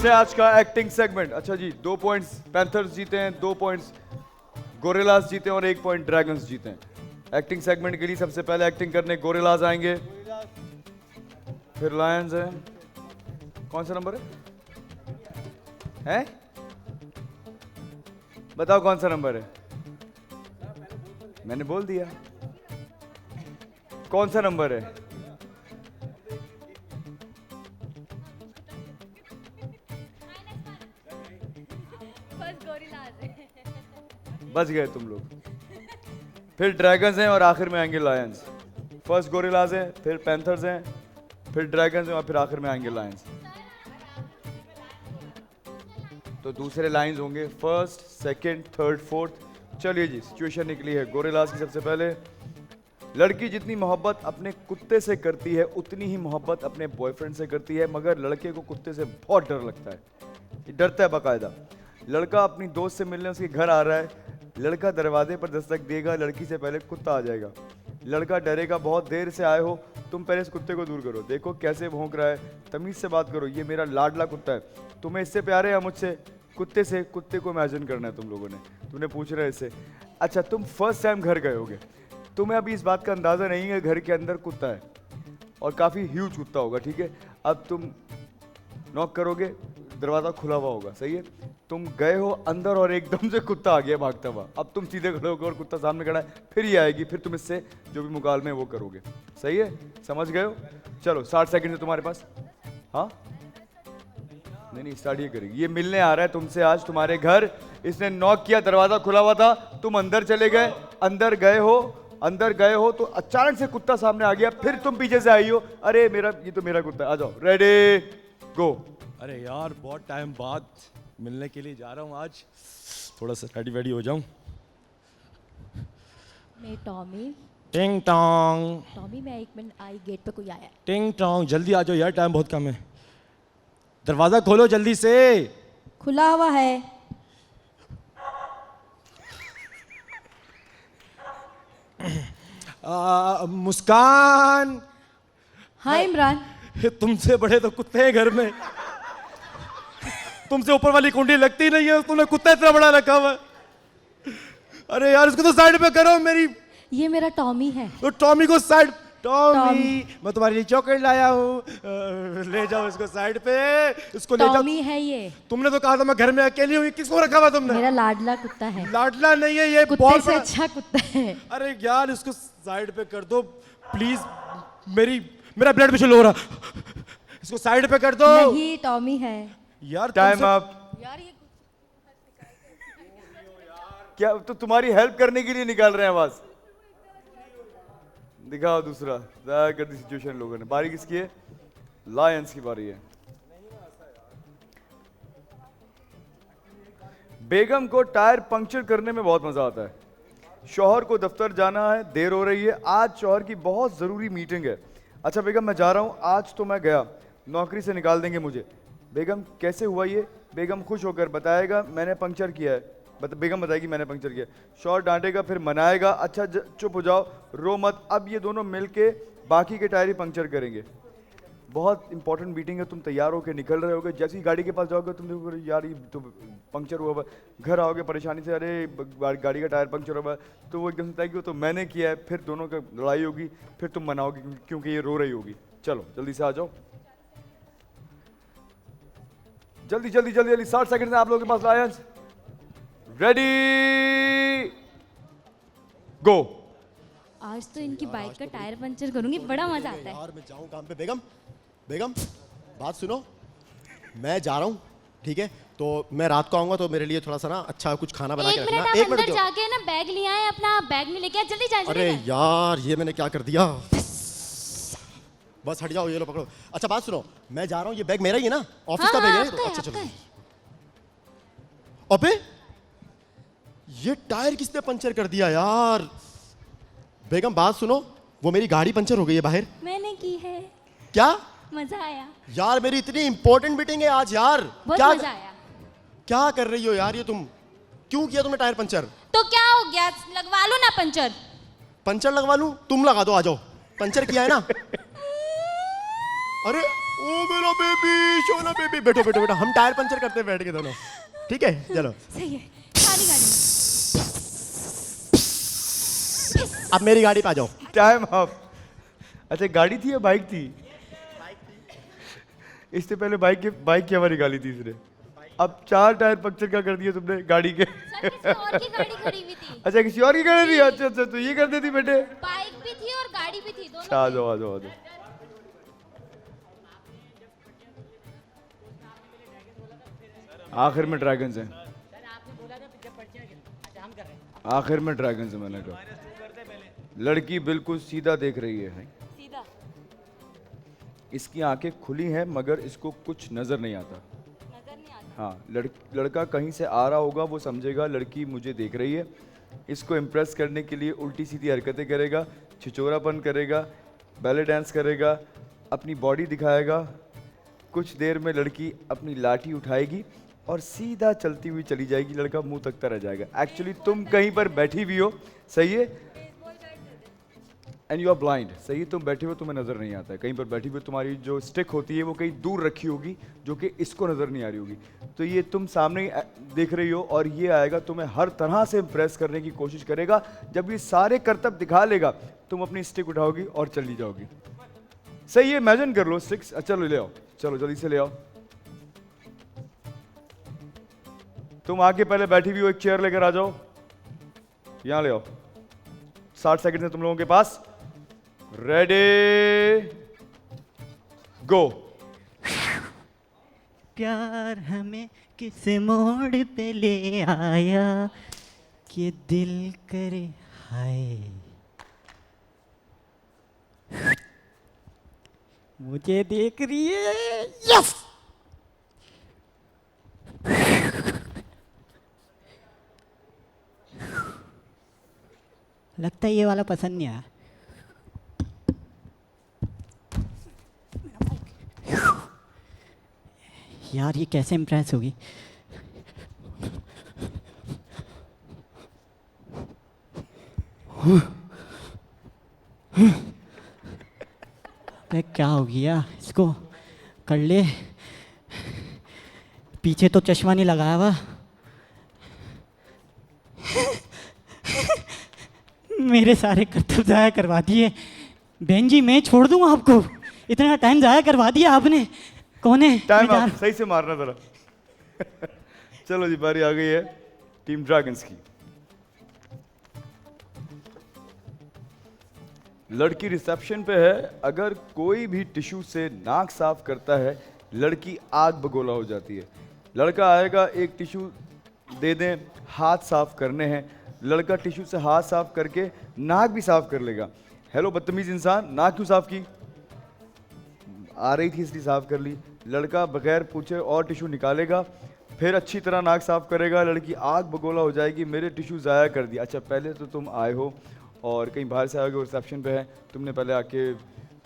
Points है आज का एक्टिंग सेगमेंट। अच्छा जी, 2 पॉइंट्स पैंथर्स जीते हैं, 2 पॉइंट्स गोरिल्लास जीते हैं और 1 पॉइंट ड्रैगन्स जीते हैं। एक्टिंग सेगमेंट के लिए सबसे पहले एक्टिंग करने गोरिल्लास आएंगे, फिर लायंस है। कौन सा नंबर है? बताओ कौन सा नंबर है? मैंने बोल दिया। कौन सा नंबर है? बच गए तुम लोग। फिर ड्रैगन्स हैं और आखिर में आएंगे लायंस। फर्स्ट गोरिल्लास हैं, फिर पैंथर्स हैं, फिर ड्रैगन्स हैं और फिर आखिर में आएंगे लायंस। तो दूसरे लाइंस होंगे फर्स्ट, सेकंड, थर्ड, फोर्थ। चलिए जी, सिचुएशन निकली है गोरिल्लास की। सबसे पहले, लड़की जितनी मोहब्बत अपने कुत्ते से करती है उतनी ही मोहब्बत अपने बॉयफ्रेंड से करती है, मगर लड़के को कुत्ते से बहुत डर लगता है। डरता है बाकायदा। लड़का अपनी दोस्त से मिलने उसके घर आ रहा है, लड़का दरवाजे पर दस्तक देगा, लड़की से पहले कुत्ता आ जाएगा। लड़का डरेगा, बहुत देर से आए हो, तुम पहले इस कुत्ते को दूर करो, देखो कैसे भौंक रहा है, तमीज से बात करो, ये मेरा लाडला कुत्ता है, तुम्हें इससे प्यार है या मुझसे? कुत्ते से। कुत्ते को इमेजिन करना है तुम लोगों ने, तुमने पूछ रहे इससे। अच्छा, तुम फर्स्ट टाइम घर गए होगे, तुम्हें अभी इस बात का अंदाजा नहीं है घर के अंदर कुत्ता है और काफी ह्यूज कुत्ता होगा, ठीक है। अब तुम नॉक करोगे, दरवाजा खुला हुआ होगा, सही है। तुम गए हो अंदर और एकदम से कुत्ता आ गया भागता हुआ। अब तुम सीधे खड़े होगे और कुत्ता सामने खड़ा है, फिर ये आएगी, फिर तुम इससे जो भी मुकालमे है वो करोगे, सही है। समझ गए हो? चलो 60 सेकंड है तुम्हारे पास। हाँ नहीं, स्टार्ट ये करेगी। ये मिलने आ रहा है तुमसे आज तुम्हारे घर, इसने नॉक किया, दरवाजा खुला हुआ था, तुम अंदर चले गए, अंदर गए हो तो अचानक से कुत्ता सामने आ गया, फिर तुम पीछे से आई हो, अरे मेरा, ये तो मेरा कुत्ता है, आ जाओ, रेडी गो। अरे यार, बहुत टाइम बाद मिलने के लिए जा रहा हूँ आज, थोड़ा सा रेडी हो जाऊं। मैं टॉमी। टिंग टोंग। टॉमी, मैं 1 मिनट आई, गेट पे कोई आया है। टिंग टोंग, जल्दी आ जाओ यार, टाइम बहुत कम है। दरवाजा खोलो जल्दी से। खुला हुआ है। मुस्कान। हाँ इमरान। तुमसे बड़े तो कुत्ते हैं घर में, तुमसे ऊपर वाली कुंडी लगती नहीं है, तुमने कुत्ता इतना बड़ा रखा हुआ। अरे यार, इसको तो साइड पे करो मेरी। ये मेरा टॉमी है। तो टॉमी को साइड। टॉमी, मैं तुम्हारे लिए चॉकलेट लाया हूँ, ले जाओ इसको साइड पे, इसको ले जाओ। टॉमी है ये। तुमने तो कहा था मैं घर में अकेली हूँ, किसको रखा हुआ तुमने? मेरा लाडला कुत्ता है। लाडला नहीं है ये, कुत्ते से अच्छा कुत्ता है। अरे यार, इसको साइड पे कर दो प्लीज, मेरा ब्लड प्रेशर लो हो रहा, इसको साइड पे कर दो। नहीं, टॉमी है यार। Time up. यार ये क्या तो तुम्हारी हेल्प करने के लिए निकाल रहे हैं आवाज? दिखाओ दूसरा। जाया कर दी सिचुएशन लोगों ने। बारी किसकी है? लायंस की बारी है। बेगम को टायर पंक्चर करने में बहुत मजा आता है। शौहर को दफ्तर जाना है, देर हो रही है, आज शौहर की बहुत जरूरी मीटिंग है। अच्छा बेगम, मैं जा रहा हूं, आज तो मैं गया, नौकरी से निकाल देंगे मुझे। बेगम, कैसे हुआ ये? बेगम खुश होकर बताएगा मैंने पंक्चर किया है। बेगम बताएगी मैंने पंक्चर किया। शौहर डांटेगा, फिर मनाएगा, अच्छा चुप हो जाओ, रो मत। अब ये दोनों मिलके बाकी के टायर ही पंक्चर करेंगे। बहुत इंपॉर्टेंट मीटिंग है, तुम तैयार होकर निकल रहे होगे, जैसे ही गाड़ी के पास जाओगे तुम देखोगे यार ये तो पंक्चर हुआ हुआ। घर आओगे परेशानी से, अरे गाड़ी का टायर पंक्चर हुआ, तो वो एकदम से तय कि वो तो मैंने किया है। फिर दोनों का लड़ाई होगी, फिर तुम मनाओगे क्योंकि ये रो रही होगी। चलो जल्दी से आ जाओ, जल्दी जल्दी जल्दी जल्दी। 60 सेकंड है आप लोगों के पास। लायंस रेडी गो। आज तो इनकी बाइक का टायर पंचर करूंगी, बड़ा मजा आता है। यार मैं जाऊं काम पे। बेगम बात सुनो, मैं जा रहा हूँ, ठीक है? तो मैं रात को आऊंगा, तो मेरे लिए थोड़ा सा ना अच्छा कुछ खाना बना के रखना। एक मिनट अंदर जाके ना बैग ले आए, अपना बैग नहीं लेके आए, जल्दी जाए। अरे यार, ये मैंने क्या कर दिया। बस हट जाओ, ये लो पकड़ो। अच्छा बात सुनो, मैं जा रहा हूँ, ये बैग मेरा ही है ना? ऑफिस का बैग है तो अच्छा चलो। अबे ये टायर किसने पंचर कर दिया यार? बेगम बात सुनो, वो मेरी गाड़ी पंचर हो गई है बाहर। मैंने की है। क्या? मजा आया यार, मेरी इतनी इंपॉर्टेंट मीटिंग है आज यार। बहुत क्या मजा आया। क्या कर रही हो यार ये तुम? क्यों किया तुमने टायर पंचर? तो क्या हो गया, लगवा लो ना पंचर। पंचर लगवा लूं? तुम लगा दो, आ जाओ। पंचर किया है ना? अरे ओ मेरा बेबी, शोना बेबी, बैठो बैठो बैठो, हम टायर पंचर करते हैं बैठ के दोनों, ठीक है चलो। सही है, सारी गाड़ी अब मेरी गाड़ी पे आ जाओ। Time up. अच्छा गाड़ी थी या बाइक थी? इससे पहले बाइक की हमारी गाली थी इसने। अब 4 टायर पंक्चर क्या कर दिए तुमने गाड़ी के? सर किसी और की गाड़ी खड़ी हुई थी, अच्छा किसी और की गाड़ी थी? अच्छा अच्छा तो ये कर देती बेटे। बाइक भी थी और गाड़ी भी थी, दोनों आ जाओ आ जाओ आ जाओ। आखिर में ड्रैगन्स हैं, आखिर में ड्रैगन्स हैं। मैंने कहा लड़की बिल्कुल सीधा देख रही है, सीधा। इसकी आंखें खुली हैं मगर इसको कुछ नजर नहीं आता। नजर नहीं आता। हाँ लड़का कहीं से आ रहा होगा, वो समझेगा लड़की मुझे देख रही है, इसको इम्प्रेस करने के लिए उल्टी सीधी हरकतें करेगा, छिचोरापन करेगा, बैले डांस करेगा, अपनी बॉडी दिखाएगा। कुछ देर में लड़की अपनी लाठी उठाएगी और सीधा चलती हुई चली जाएगी, लड़का मुंह तकता रह जाएगा। एक्चुअली तुम कहीं पर बैठी भी हो, सही है, एंड यू आर ब्लाइंड, सही है, तुम बैठे हो तुम्हें नजर नहीं आता है। कहीं पर बैठी हुई तुम्हारी जो स्टिक होती है वो कहीं दूर रखी होगी जो कि इसको नजर नहीं आ रही होगी। तो ये तुम सामने देख रही हो और ये आएगा तुम्हें हर तरह से इम्प्रेस करने की कोशिश करेगा। जब ये सारे करतब दिखा लेगा तुम अपनी स्टिक उठाओगी और चली जाओगी। सही है, इमेजिन कर लो स्टिक्स। चलो ले आओ, चलो जल्दी से ले आओ। तुम आके पहले बैठी हुई हो, एक चेयर लेकर आ जाओ, यहां ले आओ। 60 सेकंड है तुम लोगों के पास। रेडी गो। प्यार हमें किस मोड़ पे ले आया कि दिल करे हाय, मुझे देख रही है, यस। लगता है ये वाला पसंद नहीं आया। यार ये कैसे इम्प्रेस होगी? अबे क्या हो गया इसको? कर ले, पीछे तो चश्मा नहीं लगाया हुआ। मेरे सारे कर्तव्य ज़ाया करवा दिए। बहन जी मैं छोड़ दूँ आपको, इतना टाइम ज़ाया करवा दिया आपने। कौन है? टाइम मैं जा- आप सही से मारना जरा। चलो जी बारी आ गई है टीम ड्रैगन्स की। लड़की रिसेप्शन पे है, अगर कोई भी टिश्यू से नाक साफ करता है लड़की आग बगोला हो जाती है। लड़का आएगा, एक टिश्यू दे दें, हाथ साफ करने हैं। लड़का टिश्यू से हाथ साफ करके नाक भी साफ कर लेगा। हेलो बदतमीज इंसान, नाक क्यों साफ की? आ रही थी इसलिए साफ कर ली। लड़का बगैर पूछे और टिश्यू निकालेगा, फिर अच्छी तरह नाक साफ करेगा, लड़की आग बगोला हो जाएगी, मेरे टिश्यू ज़ाया कर दिया। अच्छा पहले तो तुम आए हो और कहीं बाहर से आओगे, रिसेप्शन पे है, तुमने पहले आके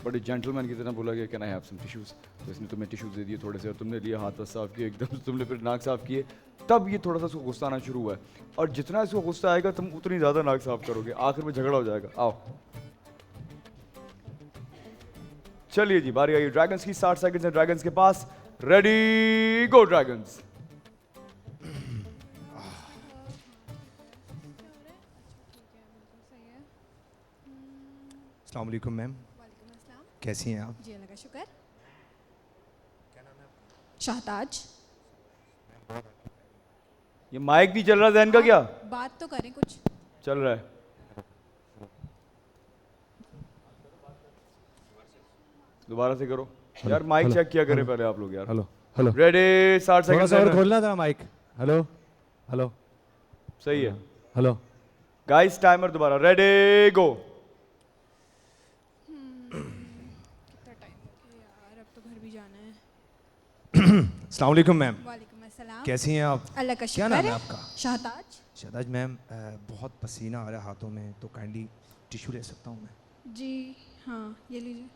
बड़े जेंटलमैन की तरह बोला कि can I have some tissues, तो इसने तुम्हें टिश्यूज़ दे दिए थोड़े से और तुमने लिए, हाथ वाथ साफ किए एकदम, तुमने फिर नाक साफ किए, तब ये थोड़ा सा उसको गुस्सा आना शुरू हुआ है। और जितना इसको गुस्सा आएगा तुम उतनी ज़्यादा नाक साफ करोगे, आखिर में झगड़ा हो जाएगा। आओ चलिए जी बारी आई ड्रैगन्स की। 60 सेकंड्स है ड्रैगन्स के पास। रेडी गो ड्रैगन्स। अस्सलाम वालेकुम मैम, कैसी हैं आप? जी अल्लाह का शुक्र। शाहताज, ये माइक नहीं चल रहा जहन का क्या? बात तो करें कुछ। चल रहा है। दोबारा से करो यार, माइक चेक किया करें पहले आप लोग यार। हेलो हेलो, रेडी 60 थोड़ा सा और सेकंड। खोलना था माइक। हेलो हेलो सही है हेलो। गाइस, टाइमर दोबारा। रेडी गो। कितना टाइम हो गया यार, अब तो घर भी जाना है। अस्सलाम वालेकुम मैम, वालेकुम अस्सलाम। कैसी हैं आप? अल्लाह का क्या शुक्र नाम है है। आपका? शाहताज। शहताज मैम, बहुत पसीना आ रहा है हाथों में, तो काइंडली टिश्यू ले सकता हूँ मैं? जी हाँ ये लीजिए।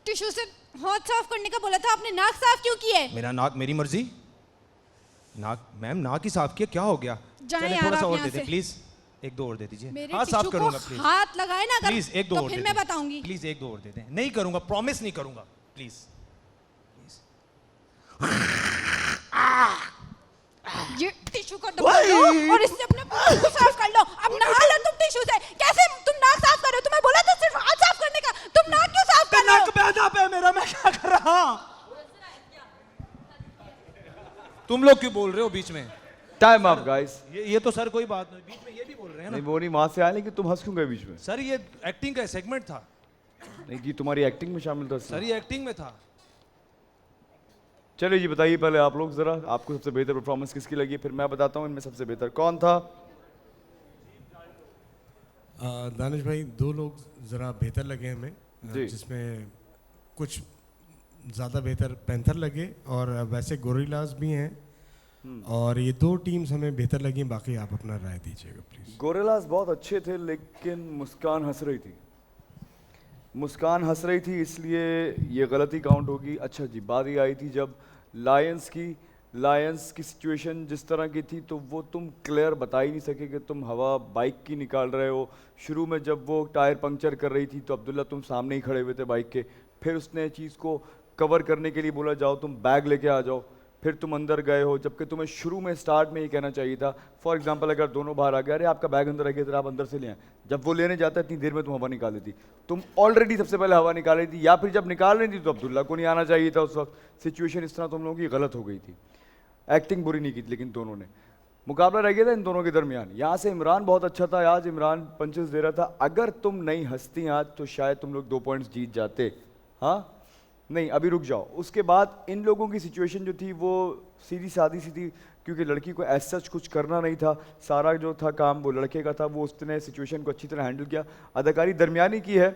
टिश्यू से हाथ साफ करने का बोला था आपने, नाक साफ क्यों किए? मेरा नाक मेरी मर्जी। नाक मैम, नाक ही साफ किया, क्या हो गया? जाएं चलें, यार थोड़ा सा आप और यहाँ दे दें से। प्लीज। एक दो और दे दीजिए। मेरे हाँ साफ टिश्यू को करूंगा प्लीज। हाथ लगाए ना अगर प्लीज एक दो तो और फिर दे मैं दें। बताऊंगी। प्लीज एक दो और दे दें। नहीं करूंगा, प्रॉमिस नहीं करूंगा प्लीज। ये टिश्यू को दबा लो और इससे अपने मुंह को साफ कर लो। अब नहा लो तुम टिश्यू से। कैसे तुम नाक साफ कर रहे हो? तुम्हें बोला था सिर्फ हाथ साफ करने का, तुम नाक क्यों साफ कर रहे हो? नाक पे आधा पे मेरा, मैं क्या कर रहा हूं? तुम लोग क्यों बोल रहे हो बीच में? Time up guys. ये तो सर कोई बात नहीं, बीच में ये भी बोल रहे हैं नहीं ना वो नहीं वहां से आए, लेकिन तुम हंस क्यों गए बीच में? सर। ये एक्टिंग का सेगमेंट था नहीं जी तुम्हारी एक्टिंग में शामिल था सर, ये एक्टिंग में था। चलिए जी बताइए पहले आप लोग जरा, आपको सबसे बेहतर परफॉर्मेंस किसकी लगी, फिर मैं बताता हूँ इनमें सबसे बेहतर कौन था। दानिश भाई, दो लोग ज़रा बेहतर लगे हमें, जी। जिसमें कुछ ज़्यादा बेहतर पैंथर लगे और वैसे गोरिल्लास भी हैं, और ये दो टीम्स हमें बेहतर लगी। बाकी आप अपना राय दीजिएगा प्लीज़। गोरिल्लास बहुत अच्छे थे, लेकिन मुस्कान हंस रही थी। मुस्कान हंस रही थी इसलिए ये गलती काउंट होगी। अच्छा जी, बारी आई थी जब लायंस की सिचुएशन जिस तरह की थी, तो वो तुम क्लियर बता ही नहीं सके कि तुम हवा बाइक की निकाल रहे हो। शुरू में जब वो टायर पंक्चर कर रही थी तो अब्दुल्ला तुम सामने ही खड़े हुए थे बाइक के, फिर उसने चीज़ को कवर करने के लिए बोला जाओ तुम बैग लेके आ जाओ, फिर तुम अंदर गए हो, जबकि तुम्हें शुरू में स्टार्ट में ये कहना चाहिए था। फॉर एग्जांपल अगर दोनों बाहर आ गए, अरे आपका बैग अंदर आ गया, आप अंदर से ले आए। जब वो लेने जाता है इतनी देर में तुम हवा निकाल लेती, तुम ऑलरेडी सबसे पहले हवा निकाल रही थी, या फिर जब निकाल रही थी तो अब्दुल्ला को नहीं आना चाहिए था उस वक्त। सिचुएशन इस तरह तुम लोगों की गलत हो गई थी। एक्टिंग बुरी नहीं की थी, लेकिन दोनों ने, मुकाबला रह गया था इन दोनों के दरमियान। यहाँ से इमरान बहुत अच्छा था, आज इमरान पंचेस दे रहा था। अगर तुम नहीं हंसती आज तो शायद तुम लोग 2 पॉइंट्स जीत जाते। हाँ नहीं अभी रुक जाओ। उसके बाद इन लोगों की सिचुएशन जो थी वो सीधी सादी सी थी, क्योंकि लड़की को एज सच कुछ करना नहीं था, सारा जो था काम वो लड़के का था। वो उसने सिचुएशन को अच्छी तरह हैंडल किया। अदाकारी दरमियानी की है,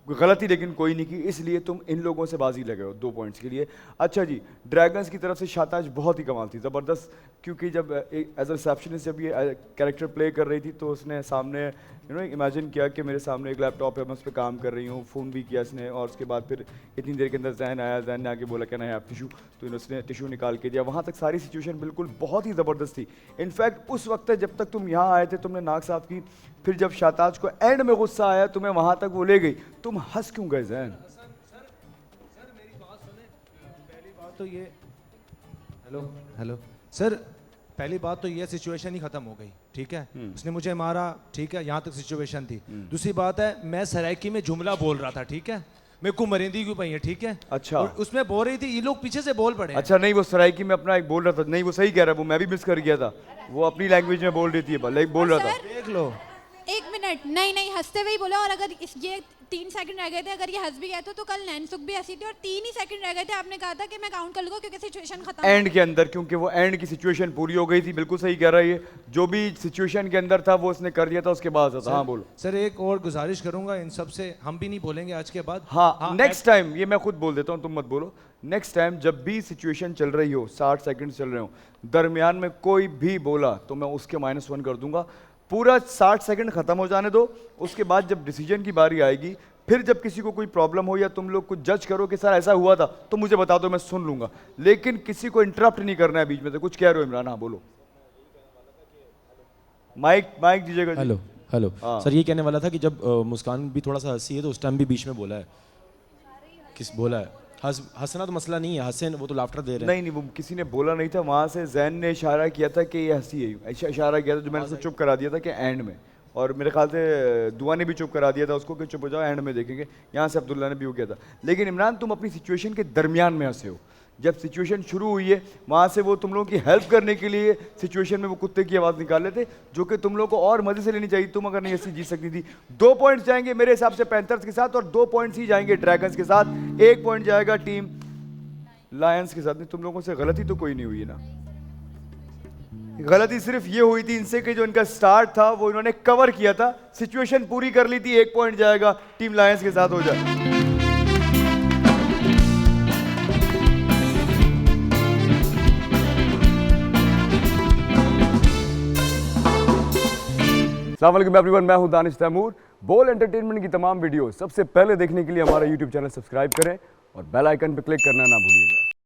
गलती लेकिन कोई नहीं की, इसलिए तुम इन लोगों से बाजी लगे हो 2 पॉइंट्स के लिए। अच्छा जी, ड्रैगन्स की तरफ से शाताज बहुत ही कमाल थी, ज़बरदस्त। क्योंकि जब एज अ रिसेप्शनिस्ट जब ये कैरेक्टर प्ले कर रही थी तो उसने सामने इमेजिन किया कि मेरे सामने एक लैपटॉप है, मैं उस पर काम कर रही हूँ, फ़ोन भी किया इसने, और उसके बाद फिर इतनी देर के अंदर जहन आया, जहन ने आके बोला कहना है आप टिशू, तो उसने टिशू निकाल के दिया। वहाँ तक सारी सिचुएशन बिल्कुल बहुत ही ज़बरदस्त थी। इनफैक्ट उस वक्त जब तक तुम यहाँ आए थे तुमने नाक साफ की, फिर जब शाताज को एंड में गुस्सा आया तुम्हें वहाँ तक वो ले गई, तुम हंस क्यों गए जहन? सर मेरी बात सुने। पहली बात तो ये, हेलो सर, पहली बात तो ये सिचुएशन ही खत्म हो गई, ठीक है। उसने मुझे मारा, ठीक है, यहाँ तक सिचुएशन थी। दूसरी बात है, मैं सरायकी में जुमला बोल रहा था, ठीक है, मेरे को मरिंदी क्यों पई है, ठीक है। अच्छा। और उसमें बोल रही थी, ये लोग पीछे से बोल पड़े हैं। अच्छा नहीं, वो सरायकी में अपना एक बोल रहा था, नहीं वो सही कह रहा है, वो मैं भी मिस कर गया था, वो अपनी लैंग्वेज में बोल रही थी, बोल रहा था। सर, देख लो, 1 मिनट, नहीं हंसते हुए ही बोला। और अगर ये 3 सेकंड रह गए थे, अगर ये हंस भी गए थे तो कल नैनसुख भी हंसी थी, और 3 ही सेकंड रह गए थे। आपने कहा था कि मैं काउंट कर लूंगा क्योंकि सिचुएशन खत्म एंड के अंदर, क्योंकि वो एंड की सिचुएशन पूरी हो गई थी। बिल्कुल सही कह रहा है ये, जो भी सिचुएशन के अंदर था वो उसने कर दिया था, उसके बाद था। हाँ बोलो। सर एक और गुजारिश करूंगा इन सब से, हम भी नहीं बोलेंगे आज के बाद। हाँ नेक्स्ट टाइम, ये मैं खुद बोल देता हूँ, तुम मत बोलो। नेक्स्ट टाइम जब भी सिचुएशन चल रही हो, 60 सेकंड चल रहे हो, दरमियान में कोई भी बोला तो मैं उसके -1 कर दूंगा। पूरा 60 सेकंड खत्म हो जाने दो, उसके बाद जब डिसीजन की बारी आएगी, फिर जब किसी को कोई प्रॉब्लम हो या तुम लोग कुछ जज करो कि सर ऐसा हुआ था, तो मुझे बता दो, मैं सुन लूंगा, लेकिन किसी को इंटरप्ट नहीं करना है बीच में से। कुछ कह रहे हो इमरान? हाँ बोलो, माइक दीजिएगा जी। हेलो हाँ। सर, ये कहने वाला था कि जब मुस्कान भी थोड़ा सा हंसी है तो उस टाइम भी बीच में बोला है, किस बोला है? हंसना तो मसला नहीं है, हंसे वो तो लाफ्टर दे रहे हैं। नहीं वो किसी ने बोला नहीं था, वहां से जैन ने इशारा किया था कि ये हंसी है, इशारा किया था, जो मैंने उसे चुप करा दिया था कि एंड में, और मेरे ख्याल से दुआ ने भी चुप करा दिया था उसको कि चुप हो जाओ, एंड में देखेंगे। यहाँ से अब्दुल्ला ने भी वो किया था। लेकिन इमरान तुम अपनी सिचुएशन के दरमियान में हंसे हो। जब सिचुएशन शुरू हुई है वहाँ से वो तुम लोगों की हेल्प करने के लिए सिचुएशन में वो कुत्ते की आवाज़ निकाल लेते, जो कि तुम लोगों को और मज़े से लेनी चाहिए। तुम अगर नहीं ऐसी जीत सकती थी। 2 पॉइंट्स जाएंगे मेरे हिसाब से पैंथर्स के साथ, और 2 पॉइंट्स ही जाएंगे ड्रैगन्स के साथ। 1 पॉइंट जाएगा टीम लायंस के साथ। नहीं, तुम लोगों से गलती तो कोई नहीं हुई ना। गलती सिर्फ ये हुई थी इनसे कि जो इनका स्टार्ट था वो इन्होंने कवर किया था, सिचुएशन पूरी कर ली थी। 1 पॉइंट जाएगा टीम लायंस के साथ हो जाए। अस्सलाम वालेकुम एवरीवन, मैं हूं दानिश तैमूर। बोल एंटरटेनमेंट की तमाम वीडियो सबसे पहले देखने के लिए हमारा यूट्यूब चैनल सब्सक्राइब करें और बेल आइकन पर क्लिक करना ना भूलिएगा।